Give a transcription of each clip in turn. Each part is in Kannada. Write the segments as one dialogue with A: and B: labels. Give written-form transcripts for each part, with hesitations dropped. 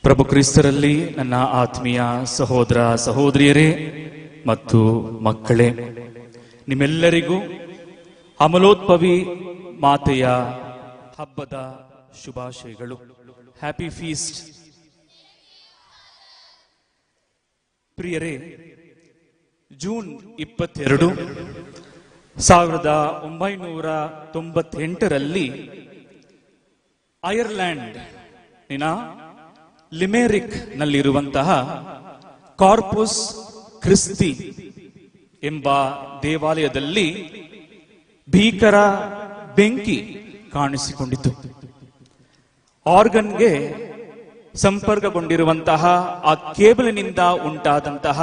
A: ಪ್ರಭು ಕ್ರಿಸ್ತರಲ್ಲಿ ನನ್ನ ಆತ್ಮೀಯ ಸಹೋದರ ಸಹೋದರಿಯರೇ ಮತ್ತು ಮಕ್ಕಳೇ, ನಿಮ್ಮೆಲ್ಲರಿಗೂ ಅಮಲೋತ್ಪವಿ ಮಾತೆಯ ಹಬ್ಬದ ಶುಭಾಶಯಗಳು. Happy feast. ಪ್ರಿಯರೇ, ಜೂನ್ 22, 1998ರಲ್ಲಿ ಐರ್ಲೆಂಡ್ ಲಿಮೆರಿಕ್ ನಲ್ಲಿರುವಂತಹ ಕಾರ್ಪಸ್ ಕ್ರಿಸ್ತಿ ಎಂಬ ದೇವಾಲಯದಲ್ಲಿ ಭೀಕರ ಬೆಂಕಿ ಕಾಣಿಸಿಕೊಂಡಿತು. ಆರ್ಗನ್ಗೆ ಸಂಪರ್ಕಗೊಂಡಿರುವಂತಹ ಆ ಕೇಬಲಿನಿಂದ ಉಂಟಾದಂತಹ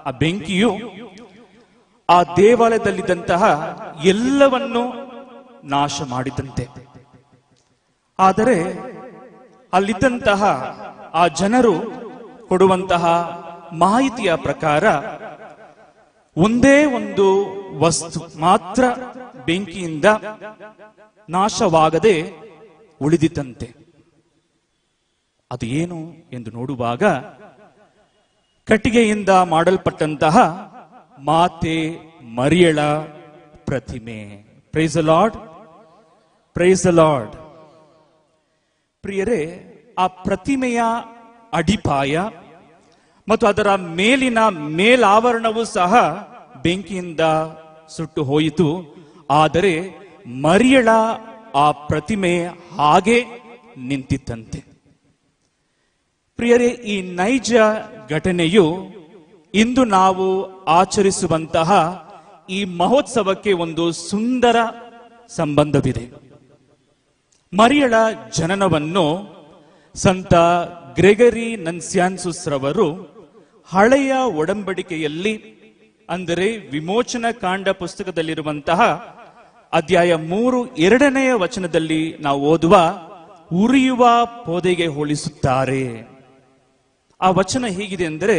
A: ಆ ಬೆಂಕಿಯು ಆ ದೇವಾಲಯದಲ್ಲಿದ್ದಂತಹ ಎಲ್ಲವನ್ನೂ ನಾಶ ಮಾಡಿದಂತೆ. ಆದರೆ ಅಲ್ಲಿದ್ದಂತಹ ಆ ಜನರು ಕೊಡುವಂತಹ ಮಾಹಿತಿಯ ಪ್ರಕಾರ ಒಂದೇ ಒಂದು ವಸ್ತು ಮಾತ್ರ ಬೆಂಕಿಯಿಂದ ನಾಶವಾಗದೆ ಉಳಿದಿದ್ದಂತೆ. ಅದು ಏನು ಎಂದು ನೋಡುವಾಗ ಕಟ್ಟಿಗೆಯಿಂದ ಮಾಡಲ್ಪಟ್ಟಂತಹ ಮಾತೆ ಮರಿಯಳ ಪ್ರತಿಮೆ. Praise the lord, praise the lord. ಪ್ರಿಯರೇ, ಆ ಪ್ರತಿಮೆಯ ಅಡಿಪಾಯ ಮತ್ತು ಅದರ ಮೇಲಿನ ಮೇಲಾವರಣವೂ ಸಹ ಬೆಂಕಿಯಿಂದ ಸುಟ್ಟು ಹೋಯಿತು. ಆದರೆ ಮರಿಯಳ ಆ ಪ್ರತಿಮೆ ಹಾಗೆ ನಿಂತಿತ್ತಂತೆ. ಪ್ರಿಯರೇ, ಈ ನೈಜ ಘಟನೆಯು ಇಂದು ನಾವು ಆಚರಿಸುವಂತಹ ಈ ಮಹೋತ್ಸವಕ್ಕೆ ಒಂದು ಸುಂದರ ಸಂಬಂಧವಿದೆ. ಮರಿಯಳ ಜನನವನ್ನು ಸಂತ ಗ್ರೆಗರಿ ನನ್ಸ್ಯಾನ್ಸುಸ್ ರವರು ಹಳೆಯ ಒಡಂಬಡಿಕೆಯಲ್ಲಿ, ಅಂದರೆ ವಿಮೋಚನಾ ಕಾಂಡ ಪುಸ್ತಕದಲ್ಲಿರುವಂತಹ ಅಧ್ಯಾಯ 3 2ನೇ ವಚನದಲ್ಲಿ ನಾವು ಓದುವ ಉರಿಯುವ ಪೊದೆಗೆ ಹೋಲಿಸುತ್ತಾರೆ. ಆ ವಚನ ಹೀಗಿದೆ ಅಂದರೆ,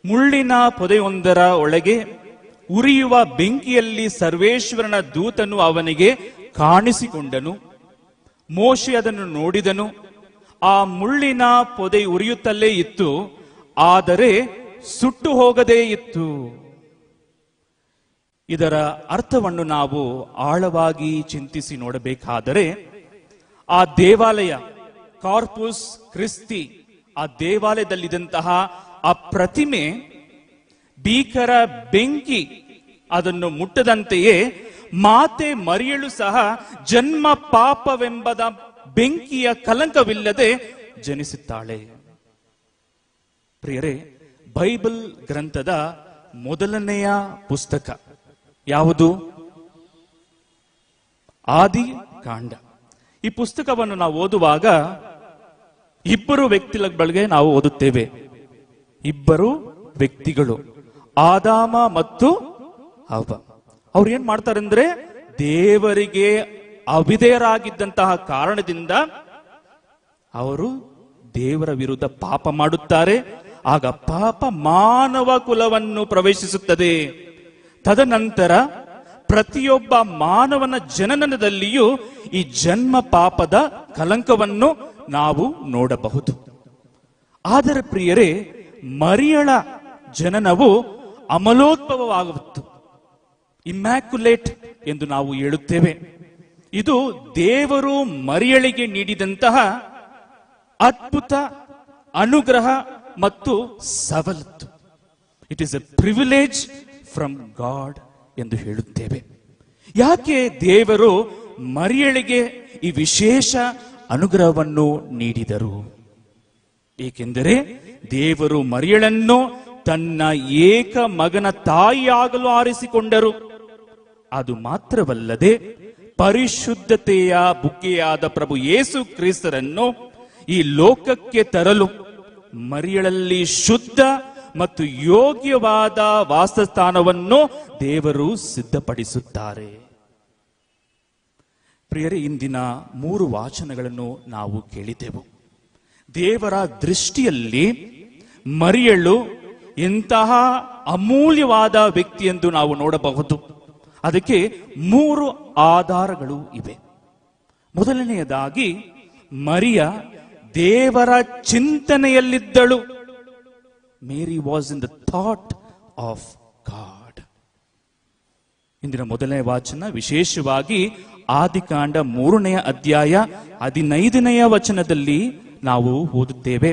A: ಮುಳ್ಳಿನ ಪೊದೆಯೊಂದರ ಒಳಗೆ ಉರಿಯುವ ಬೆಂಕಿಯಲ್ಲಿ ಸರ್ವೇಶ್ವರನ ದೂತನು ಅವನಿಗೆ ಕಾಣಿಸಿಕೊಂಡನು. ಮೋಶೆ ಅದನ್ನು ನೋಡಿದನು. ಆ ಮುಳ್ಳಿನ ಪೊದೆ ಉರಿಯುತ್ತಲೇ ಇತ್ತು, ಆದರೆ ಸುಟ್ಟು ಹೋಗದೇ ಇತ್ತು. ಇದರ ಅರ್ಥವನ್ನು ನಾವು ಆಳವಾಗಿ ಚಿಂತಿಸಿ ನೋಡಬೇಕಾದರೆ, ಆ ದೇವಾಲಯ ಕಾರ್ಪಸ್ ಕ್ರಿಸ್ತಿ, ಆ ದೇವಾಲಯದಲ್ಲಿದ್ದಂತಹ ಆ ಪ್ರತಿಮೆ ಭೀಕರ ಬೆಂಕಿ ಅದನ್ನು ಮುಟ್ಟದಂತೆಯೇ ಮಾತೆ ಮರಿಯಳು ಸಹ ಜನ್ಮ ಪಾಪವೆಂಬದ ಬೆಂಕಿಯ ಕಲಂಕವಿಲ್ಲದೆ ಜನಿಸುತ್ತಾಳೆ. ಪ್ರಿಯರೇ, ಬೈಬಲ್ ಗ್ರಂಥದ ಮೊದಲನೆಯ ಪುಸ್ತಕ ಯಾವುದು? ಆದಿಕಾಂಡ. ಈ ಪುಸ್ತಕವನ್ನು ನಾವು ಓದುವಾಗ ಇಬ್ಬರು ವ್ಯಕ್ತಿಗಳಿಗೆ ನಾವು ಓದುತ್ತೇವೆ. ಇಬ್ಬರು ವ್ಯಕ್ತಿಗಳು, ಆದಾಮ ಮತ್ತು ಹವ್ವ. ಅವ್ರು ಏನ್ ಮಾಡ್ತಾರೆ ಅಂದ್ರೆ, ದೇವರಿಗೆ ಅವಿಧೇಯರಾಗಿದ್ದಂತಹ ಕಾರಣದಿಂದ ಅವರು ದೇವರ ವಿರುದ್ಧ ಪಾಪ ಮಾಡುತ್ತಾರೆ. ಆಗ ಪಾಪ ಮಾನವ ಕುಲವನ್ನು ಪ್ರವೇಶಿಸುತ್ತದೆ. ತದನಂತರ ಪ್ರತಿಯೊಬ್ಬ ಮಾನವನ ಜನನದಲ್ಲಿಯೂ ಈ ಜನ್ಮ ಪಾಪದ ಕಲಂಕವನ್ನು ನಾವು ನೋಡಬಹುದು. ಆದರೆ ಪ್ರಿಯರೇ, ಮರಿಯಳ ಜನನವು ಅಮಲೋದ್ಭವವಾಗುವುದು, ಇಮ್ಯಾಕ್ಯುಲೇಟ್ ಎಂದು ನಾವು ಹೇಳುತ್ತೇವೆ. ಇದು ದೇವರು ಮರಿಯಳಿಗೆ ನೀಡಿದಂತಹ ಅದ್ಭುತ ಅನುಗ್ರಹ ಮತ್ತು ಸವಲತ್ತು. It is A privilege from god ಎಂದು ಹೇಳುತ್ತೇವೆ. ಯಾಕೆ ದೇವರು ಮರಿಯಳಿಗೆ ಈ ವಿಶೇಷ ಅನುಗ್ರಹವನ್ನು ನೀಡಿದರು? ಏಕೆಂದರೆ ದೇವರು ಮರಿಯಳನ್ನು ತನ್ನ ಏಕ ಮಗನ ತಾಯಿಯಾಗಲು ಆರಿಸಿಕೊಂಡರು. ಅದು ಮಾತ್ರವಲ್ಲದೆ ಪರಿಶುದ್ಧತೆಯ ಬುಗ್ಗೆಯಾದ ಪ್ರಭು ಯೇಸು ಕ್ರಿಸ್ತರನ್ನು ಈ ಲೋಕಕ್ಕೆ ತರಲು ಮರಿಯಳಲ್ಲಿ ಶುದ್ಧ ಮತ್ತು ಯೋಗ್ಯವಾದ ವಾಸಸ್ಥಾನವನ್ನು ದೇವರು ಸಿದ್ಧಪಡಿಸುತ್ತಾರೆ. ಪ್ರಿಯರೇ, ಇಂದಿನ 3 ವಾಚನಗಳನ್ನು ನಾವು ಕೇಳಿದೆವು. ದೇವರ ದೃಷ್ಟಿಯಲ್ಲಿ ಮರಿಯಳು ಎಂತಹ ಅಮೂಲ್ಯವಾದ ವ್ಯಕ್ತಿ ಎಂದು ನಾವು ನೋಡಬಹುದು. ಅದಕ್ಕೆ 3 ಆಧಾರಗಳು ಇವೆ. ಮೊದಲನೆಯದಾಗಿ, ಮರಿಯ ದೇವರ ಚಿಂತನೆಯಲ್ಲಿದ್ದಳು. Mary was in the thought of God. ಇಂದಿನ ಮೊದಲನೇ ವಾಚನ ವಿಶೇಷವಾಗಿ ಆದಿಕಾಂಡ 3ನೇ ಅಧ್ಯಾಯ 15ನೇ ವಚನದಲ್ಲಿ ನಾವು ಓದುತ್ತೇವೆ.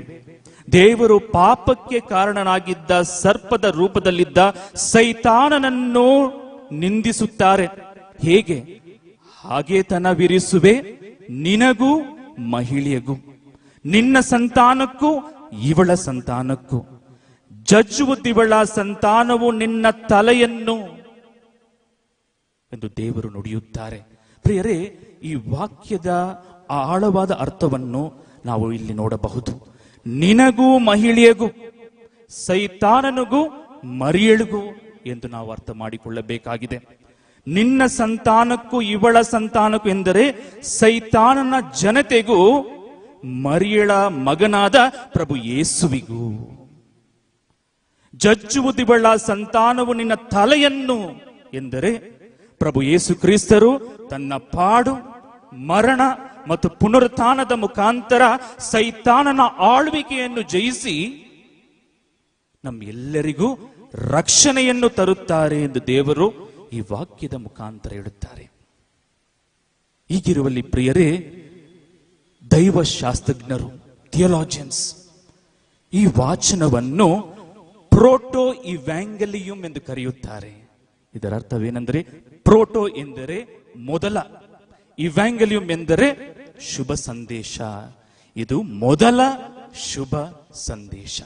A: ದೇವರು ಪಾಪಕ್ಕೆ ಕಾರಣನಾಗಿದ್ದ ಸರ್ಪದ ರೂಪದಲ್ಲಿದ್ದ ಸೈತಾನನನ್ನು ನಿಂದಿಸುತ್ತಾರೆ. ಹೇಗೆ? ಹಾಗೆತನವಿರಿಸುವೆ ನಿನಗೂ ಮಹಿಳೆಯಗೂ, ನಿನ್ನ ಸಂತಾನಕ್ಕೂ ಇವಳ ಸಂತಾನಕ್ಕೂ, ಜಜ್ಜುವುದಿವಳ ಸಂತಾನವು ನಿನ್ನ ತಲೆಯನ್ನು ಎಂದು ದೇವರು ನುಡಿಯುತ್ತಾರೆ. ಪ್ರಿಯರೇ, ಈ ವಾಕ್ಯದ ಆಳವಾದ ಅರ್ಥವನ್ನು ನಾವು ಇಲ್ಲಿ ನೋಡಬಹುದು. ನಿನಗೂ ಮಹಿಳೆಯಗೂ, ಸೈತಾನನಿಗೂ ಮರಿಯಳಿಗೂ ಎಂದು ನಾವು ಅರ್ಥ ಮಾಡಿಕೊಳ್ಳಬೇಕಾಗಿದೆ. ನಿನ್ನ ಸಂತಾನಕ್ಕೂ ಇವಳ ಸಂತಾನಕ್ಕೂ ಎಂದರೆ ಸೈತಾನನ ಜನತೆಗೂ ಮರಿಯಳ ಮಗನಾದ ಪ್ರಭು ಯೇಸುವಿಗೂ. ಜಜ್ಜುವುದಿವಳ ಸಂತಾನವು ನಿನ್ನ ತಲೆಯನ್ನು ಎಂದರೆ ಪ್ರಭು ಯೇಸು ಕ್ರಿಸ್ತರು ತನ್ನ ಪಾಡು, ಮರಣ ಮತ್ತು ಪುನರುತ್ಥಾನದ ಮುಖಾಂತರ ಸೈತಾನನ ಆಳ್ವಿಕೆಯನ್ನು ಜಯಿಸಿ ನಮ್ಮೆಲ್ಲರಿಗೂ ರಕ್ಷಣೆಯನ್ನು ತರುತ್ತಾರೆ ಎಂದು ದೇವರು ಈ ವಾಕ್ಯದ ಮುಖಾಂತರ ಹೇಳುತ್ತಾರೆ. ಹೀಗಿರುವಲ್ಲಿ ಪ್ರಿಯರೇ, ದೈವಶಾಸ್ತ್ರಜ್ಞರು, ಥಿಯೋಲಾಜಿಯನ್ಸ್ ಈ ವಾಚನವನ್ನು ಪ್ರೋಟೋ ಇವ್ಯಾಂಗಲಿಯಂ ಎಂದು ಕರೆಯುತ್ತಾರೆ. ಇದರ ಅರ್ಥವೇನೆಂದರೆ, ಪ್ರೋಟೋ ಎಂದರೆ ಮೊದಲ, ಇವ್ಯಾಂಗಲಿಯಂ ಎಂದರೆ ಶುಭ ಸಂದೇಶ. ಇದು ಮೊದಲ ಶುಭ ಸಂದೇಶ.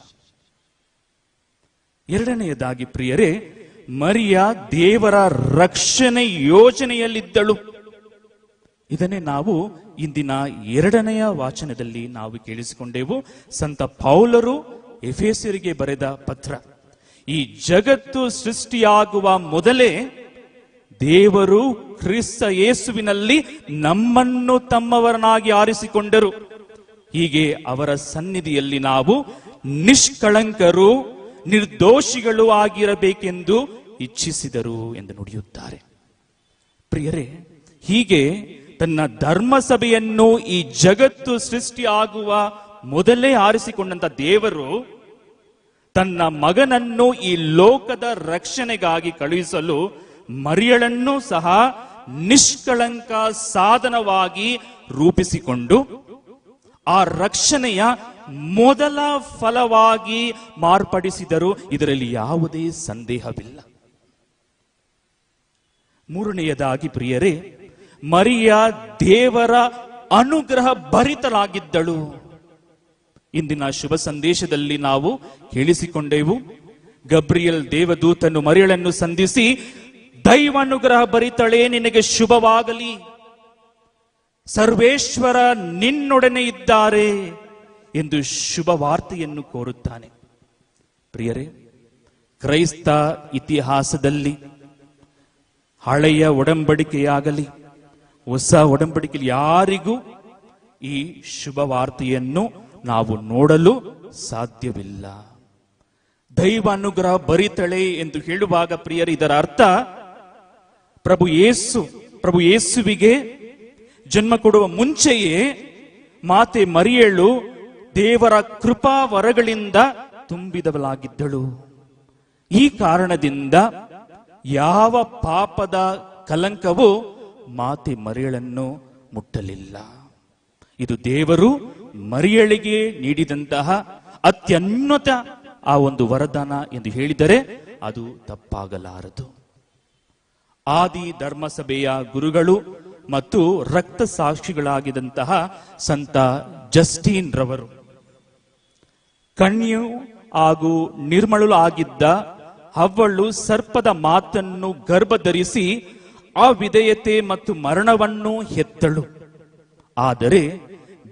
A: ಎರಡನೆಯದಾಗಿ ಪ್ರಿಯರೇ, ಮರಿಯ ದೇವರ ರಕ್ಷಣೆ ಯೋಜನೆಯಲ್ಲಿದ್ದಳು. ಇದನ್ನೇ ನಾವು ಇಂದಿನ 2ನೇ ವಾಚನದಲ್ಲಿ ನಾವು ಕೇಳಿಸಿಕೊಂಡೆವು. ಸಂತ ಪೌಲರು ಎಫೆಸರಿಗೆ ಬರೆದ ಪತ್ರ. ಈ ಜಗತ್ತು ಸೃಷ್ಟಿಯಾಗುವ ಮೊದಲೇ ದೇವರು ಕ್ರಿಸ್ತ ಯೇಸುವಿನಲ್ಲಿ ನಮ್ಮನ್ನು ತಮ್ಮವರನ್ನಾಗಿ ಆರಿಸಿಕೊಂಡರು. ಹೀಗೆ ಅವರ ಸನ್ನಿಧಿಯಲ್ಲಿ ನಾವು ನಿಷ್ಕಳಂಕರು, ನಿರ್ದೋಷಿಗಳು ಆಗಿರಬೇಕೆಂದು ಇಚ್ಛಿಸಿದರು ಎಂದು ನುಡಿಯುತ್ತಾರೆ. ಪ್ರಿಯರೇ, ಹೀಗೆ ತನ್ನ ಧರ್ಮಸಭೆಯನ್ನು ಈ ಜಗತ್ತು ಸೃಷ್ಟಿಯಾಗುವ ಮೊದಲೇ ಆರಿಸಿಕೊಂಡಂತ ದೇವರು ತನ್ನ ಮಗನನ್ನು ಈ ಲೋಕದ ರಕ್ಷಣೆಗಾಗಿ ಕಳುಹಿಸಲು ಮರಿಯಳನ್ನು ಸಹ ನಿಷ್ಕಳಂಕ ಸಾಧನವಾಗಿ ರೂಪಿಸಿಕೊಂಡು ಆ ರಕ್ಷಣೆಯ ಮೊದಲ ಫಲವಾಗಿ ಮಾರ್ಪಡಿಸಿದರು. ಇದರಲ್ಲಿ ಯಾವುದೇ ಸಂದೇಹವಿಲ್ಲ. ಮೂರನೆಯದಾಗಿ ಪ್ರಿಯರೇ, ಮರಿಯ ದೇವರ ಅನುಗ್ರಹ ಭರಿತರಾಗಿದ್ದಳು. ಇಂದಿನ ಶುಭ ಸಂದೇಶದಲ್ಲಿ ನಾವು ಕೇಳಿಸಿಕೊಂಡೆವು. ಗಬ್ರಿಯಲ್ ದೇವದೂತನು ಮರಿಯಳನ್ನು ಸಂಧಿಸಿ, ದೈವಾನುಗ್ರಹ ಭರಿತಳೇ, ನಿನಗೆ ಶುಭವಾಗಲಿ, ಸರ್ವೇಶ್ವರ ನಿನ್ನೊಡನೆ ಇದ್ದಾರೆ ಎಂದು ಶುಭ ವಾರ್ತೆಯನ್ನು ಕೋರುತ್ತಾನೆ. ಪ್ರಿಯರೇ, ಕ್ರೈಸ್ತ ಇತಿಹಾಸದಲ್ಲಿ ಹಳೆಯ ಒಡಂಬಡಿಕೆಯಾಗಲಿ ಹೊಸ ಒಡಂಬಡಿಕೆಯಲ್ಲಿ ಯಾರಿಗೂ ಈ ಶುಭ ವಾರ್ತೆಯನ್ನು ನಾವು ನೋಡಲು ಸಾಧ್ಯವಿಲ್ಲ. ದೈವಾನುಗ್ರಹ ಭರಿತಳೆ ಎಂದು ಹೇಳುವಾಗ ಪ್ರಿಯರೇ, ಇದರ ಅರ್ಥ ಪ್ರಭು ಯೇಸುವಿಗೆ ಜನ್ಮ ಕೊಡುವ ಮುಂಚೆಯೇ ಮಾತೆ ಮರಿಯಳು ದೇವರ ಕೃಪಾ ವರಗಳಿಂದ ತುಂಬಿದವಳಾಗಿದ್ದಳು. ಈ ಕಾರಣದಿಂದ ಯಾವ ಪಾಪದ ಕಲಂಕವು ಮಾತೆ ಮರಿಯಳನ್ನು ಮುಟ್ಟಲಿಲ್ಲ. ಇದು ದೇವರು ಮರಿಯಳಿಗೆ ನೀಡಿದಂತಹ ಅತ್ಯುನ್ನತ ಆ ಒಂದು ವರದಾನ ಎಂದು ಹೇಳಿದರೆ ಅದು ತಪ್ಪಾಗಲಾರದು. ಆದಿ ಧರ್ಮಸಭೆಯ ಗುರುಗಳು ಮತ್ತು ರಕ್ತ ಸಾಕ್ಷಿಗಳಾಗಿದ್ದಂತಹ ಸಂತ ಜಸ್ಟಿನ್ ರವರು ಕನ್ಯೆಯು ಹಾಗೂ ನಿರ್ಮಳಲು ಆಗಿದ್ದ ಹವ್ವಳು ಸರ್ಪದ ಮಾತನ್ನು ಗರ್ಭಧರಿಸಿ ಅವಿಧೇಯತೆ ಮತ್ತು ಮರಣವನ್ನು ಹೆತ್ತಳು. ಆದರೆ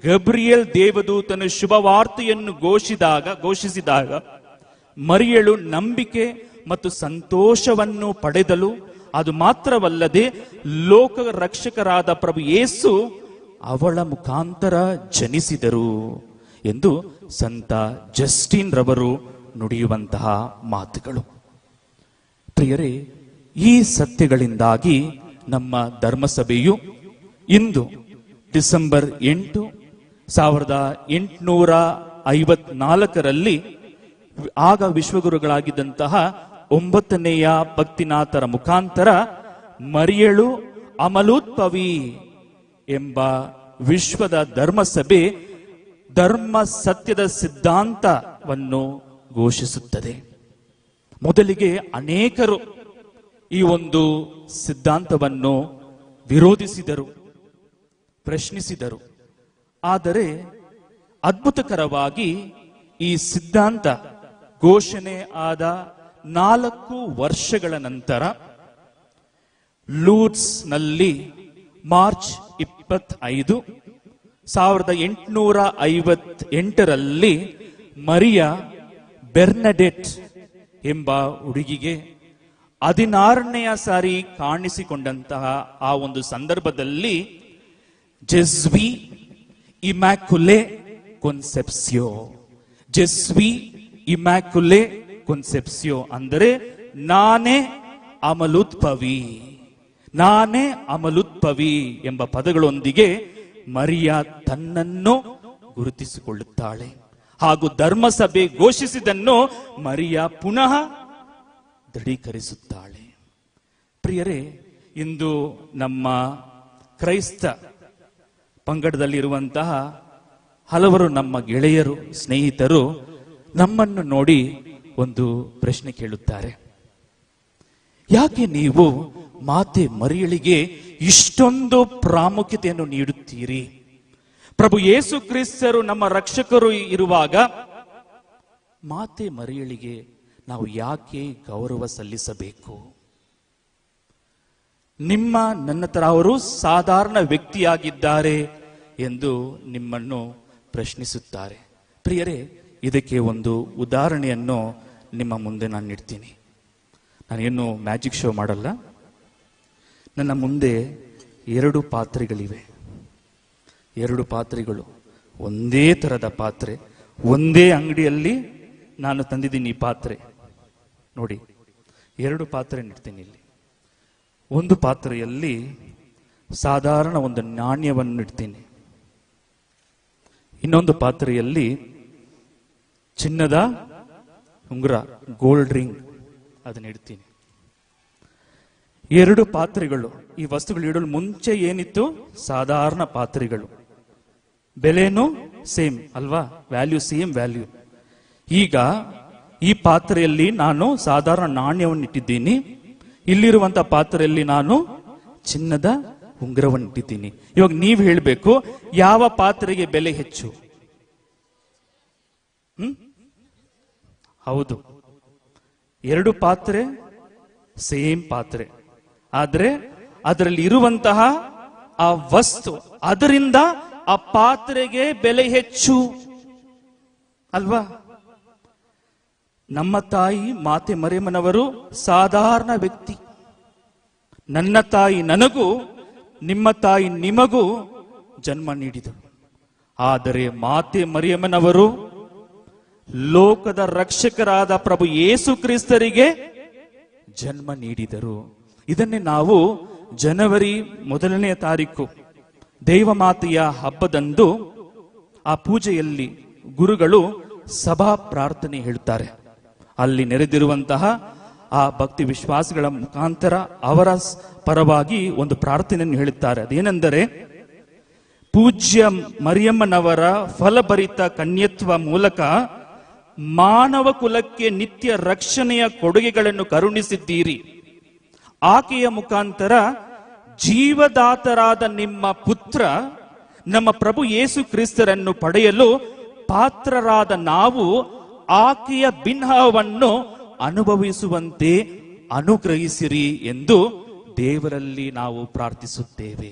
A: ಗಬ್ರಿಯಲ್ ದೇವದೂತನು ಶುಭವಾರ್ತೆಯನ್ನು ಘೋಷಿಸಿದಾಗ ಮರಿಯಳು ನಂಬಿಕೆ ಮತ್ತು ಸಂತೋಷವನ್ನು ಪಡೆದಳು. ಅದು ಮಾತ್ರವಲ್ಲದೆ ಲೋಕ ರಕ್ಷಕರಾದ ಪ್ರಭು ಯೇಸು ಅವಳ ಮುಖಾಂತರ ಜನಿಸಿದರು ಎಂದು ಸಂತ ಜಸ್ಟಿನ್ ರವರು ನುಡಿಯುವಂತಹ ಮಾತುಗಳು. ಪ್ರಿಯರೇ, ಈ ಸತ್ಯಗಳಿಂದಾಗಿ ನಮ್ಮ ಧರ್ಮಸಭೆಯು ಇಂದು ಡಿಸೆಂಬರ್ 8 1854ರಲ್ಲಿ ಆಗ ವಿಶ್ವಗುರುಗಳಾಗಿದ್ದಂತಹ 9ನೇಯ ಭಕ್ತಿನಾಥರ ಮುಖಾಂತರ ಮರಿಯಳು ಅಮಲೋದ್ಭವಿ ಎಂಬ ವಿಶ್ವದ ಧರ್ಮಸಭೆ ಧರ್ಮ ಸತ್ಯದ ಸಿದ್ಧಾಂತವನ್ನು ಘೋಷಿಸುತ್ತದೆ. ಮೊದಲಿಗೆ ಅನೇಕರು ಈ ಒಂದು ಸಿದ್ಧಾಂತವನ್ನು ವಿರೋಧಿಸಿದರು, ಪ್ರಶ್ನಿಸಿದರು. ಆದರೆ ಅದ್ಭುತಕರವಾಗಿ ಈ ಸಿದ್ಧಾಂತ ಘೋಷಣೆ ಆದ 4 ವರ್ಷಗಳ ನಂತರ ಲೂರ್ಡ್ಸ್ನಲ್ಲಿ ಮಾರ್ಚ್ 25, 1858ರಲ್ಲಿ ಮರಿಯ ಬೆರ್ನಡೆಟ್ ಎಂಬ ಹುಡುಗಿಗೆ 16ನೆಯ ಸಾರಿ ಕಾಣಿಸಿಕೊಂಡಂತಹ ಆ ಒಂದು ಸಂದರ್ಭದಲ್ಲಿ ಜೆಸ್ವಿ ಇಮ್ಯಾಕ್ಯುಲೆ ಕೊನ್ಸೆಪ್ಸಿಯೋ, ಜೆಸ್ವಿ ಇಮ್ಯಾಕ್ಯುಲೆ ಕೊನ್ಸೆಪ್ಸಿಯೋ ಅಂದರೆ ನಾನೇ ಅಮಲೋದ್ಭವಿ, ನಾನೇ ಅಮಲೋದ್ಭವಿ ಎಂಬ ಪದಗಳೊಂದಿಗೆ ಮರಿಯ ತನ್ನನ್ನು ಗುರುತಿಸಿಕೊಳ್ಳುತ್ತಾಳೆ. ಹಾಗೂ ಧರ್ಮಸಭೆ ಘೋಷಿಸಿದನ್ನು ಮರಿಯ ಪುನಃ ದೃಢೀಕರಿಸುತ್ತಾಳೆ. ಪ್ರಿಯರೇ, ಇಂದು ನಮ್ಮ ಕ್ರೈಸ್ತ ಪಂಗಡದಲ್ಲಿರುವಂತಹ ಹಲವರು ನಮ್ಮ ಗೆಳೆಯರು, ಸ್ನೇಹಿತರು ನಮ್ಮನ್ನು ನೋಡಿ ಒಂದು ಪ್ರಶ್ನೆ ಕೇಳುತ್ತಾರೆ. ಯಾಕೆ ನೀವು ಮಾತೆ ಮರಿಯಳಿಗೆ ಇಷ್ಟೊಂದು ಪ್ರಾಮುಖ್ಯತೆಯನ್ನು ನೀಡುತ್ತೀರಿ? ಪ್ರಭು ಯೇಸು ಕ್ರಿಸ್ತರು ನಮ್ಮ ರಕ್ಷಕರು ಇರುವಾಗ ಮಾತೆ ಮರಿಯಳಿಗೆ ನಾವು ಯಾಕೆ ಗೌರವ ಸಲ್ಲಿಸಬೇಕು? ನಿಮ್ಮ ನನ್ನ ತರ ಅವರು ಸಾಧಾರಣ ವ್ಯಕ್ತಿಯಾಗಿದ್ದಾರೆ ಎಂದು ನಿಮ್ಮನ್ನು ಪ್ರಶ್ನಿಸುತ್ತಾರೆ. ಪ್ರಿಯರೇ, ಇದಕ್ಕೆ ಒಂದು ಉದಾಹರಣೆಯನ್ನು ನಿಮ್ಮ ಮುಂದೆ ನಾನು ನೀಡ್ತೀನಿ. ನಾನೇನು ಮ್ಯಾಜಿಕ್ ಶೋ ಮಾಡಲ್ಲ. ನನ್ನ ಮುಂದೆ 2 ಪಾತ್ರೆಗಳಿವೆ. 2 ಪಾತ್ರೆಗಳು, ಒಂದೇ ತರದ ಪಾತ್ರೆ, ಒಂದೇ ಅಂಗಡಿಯಲ್ಲಿ ನಾನು ತಂದಿದ್ದೀನಿ ಈ ಪಾತ್ರೆ. ನೋಡಿ, 2 ಪಾತ್ರೆ ಇಡ್ತೀನಿ ಇಲ್ಲಿ. ಒಂದು ಪಾತ್ರೆಯಲ್ಲಿ ಸಾಧಾರಣ ಒಂದು ನಾಣ್ಯವನ್ನು ಇಡ್ತೀನಿ, ಇನ್ನೊಂದು ಪಾತ್ರೆಯಲ್ಲಿ ಚಿನ್ನದ ಉಂಗುರ, ಗೋಲ್ಡ್ ರಿಂಗ್, ಅದನ್ನ ಇಡ್ತೀನಿ. 2 ಪಾತ್ರೆಗಳು, ಈ ವಸ್ತುಗಳು ಇಡಲು ಮುಂಚೆ ಏನಿತ್ತು? ಸಾಧಾರಣ ಪಾತ್ರೆಗಳು, ಬೆಲೆನೂ ಸೇಮ್ ಅಲ್ವಾ, ವ್ಯಾಲ್ಯೂ ಸೇಮ್ ವ್ಯಾಲ್ಯೂ. ಈಗ ಈ ಪಾತ್ರೆಯಲ್ಲಿ ನಾನು ಸಾಧಾರಣ ನಾಣ್ಯವನ್ನು ಇಟ್ಟಿದ್ದೀನಿ, ಇಲ್ಲಿರುವಂತಹ ಪಾತ್ರೆಯಲ್ಲಿ ನಾನು ಚಿನ್ನದ ಉಂಗುರವನ್ನು ಇಟ್ಟಿದ್ದೀನಿ. ಇವಾಗ ನೀವು ಹೇಳಬೇಕು, ಯಾವ ಪಾತ್ರೆಗೆ ಬೆಲೆ ಹೆಚ್ಚು? ಹೌದು, 2 ಪಾತ್ರೆ ಸೇಮ್ ಪಾತ್ರೆ, ಆದ್ರೆ ಅದರಲ್ಲಿ ಇರುವಂತಹ ಆ ವಸ್ತು, ಅದರಿಂದ ಆ ಪಾತ್ರೆಗೆ ಬೆಲೆ ಹೆಚ್ಚು ಅಲ್ವಾ? ನಮ್ಮ ತಾಯಿ ಮಾತೆ ಮರಿಯಮ್ಮನವರು ಸಾಧಾರಣ ವ್ಯಕ್ತಿ. ನನ್ನ ತಾಯಿ ನನಗೂ, ನಿಮ್ಮ ತಾಯಿ ನಿಮಗೂ ಜನ್ಮ ನೀಡಿದರು. ಆದರೆ ಮಾತೆ ಮರಿಯಮ್ಮನವರು ಲೋಕದ ರಕ್ಷಕರಾದ ಪ್ರಭು ಯೇಸು ಕ್ರಿಸ್ತರಿಗೆ ಜನ್ಮ ನೀಡಿದರು. ಇದನ್ನೇ ನಾವು ಜನವರಿ 1ನೇ ತಾರೀಕು ದೈವಮಾತೆಯ ಹಬ್ಬದಂದು ಆ ಪೂಜೆಯಲ್ಲಿ ಗುರುಗಳು ಸಭಾ ಪ್ರಾರ್ಥನೆ ಹೇಳುತ್ತಾರೆ. ಅಲ್ಲಿ ನೆರೆದಿರುವಂತಹ ಆ ಭಕ್ತಿ ವಿಶ್ವಾಸಗಳ ಮುಖಾಂತರ ಅವರ ಪರವಾಗಿ ಒಂದು ಪ್ರಾರ್ಥನೆಯನ್ನು ಹೇಳುತ್ತಾರೆ. ಅದೇನೆಂದರೆ, ಪೂಜ್ಯ ಮರಿಯಮ್ಮನವರ ಫಲಭರಿತ ಕನ್ಯತ್ವ ಮೂಲಕ ಮಾನವ ಕುಲಕ್ಕೆ ನಿತ್ಯ ರಕ್ಷಣೆಯ ಕೊಡುಗೆಗಳನ್ನು ಕರುಣಿಸಿದ್ದೀರಿ. ಆಕೆಯ ಮುಖಾಂತರ ಜೀವದಾತರಾದ ನಿಮ್ಮ ಪುತ್ರ ನಮ್ಮ ಪ್ರಭು ಯೇಸು ಕ್ರಿಸ್ತರನ್ನು ಪಡೆಯಲು ಪಾತ್ರರಾದ ನಾವು ಆಕೆಯ ಬಿನ್ಹವನ್ನು ಅನುಭವಿಸುವಂತೆ ಅನುಗ್ರಹಿಸಿರಿ ಎಂದು ದೇವರಲ್ಲಿ ನಾವು ಪ್ರಾರ್ಥಿಸುತ್ತೇವೆ.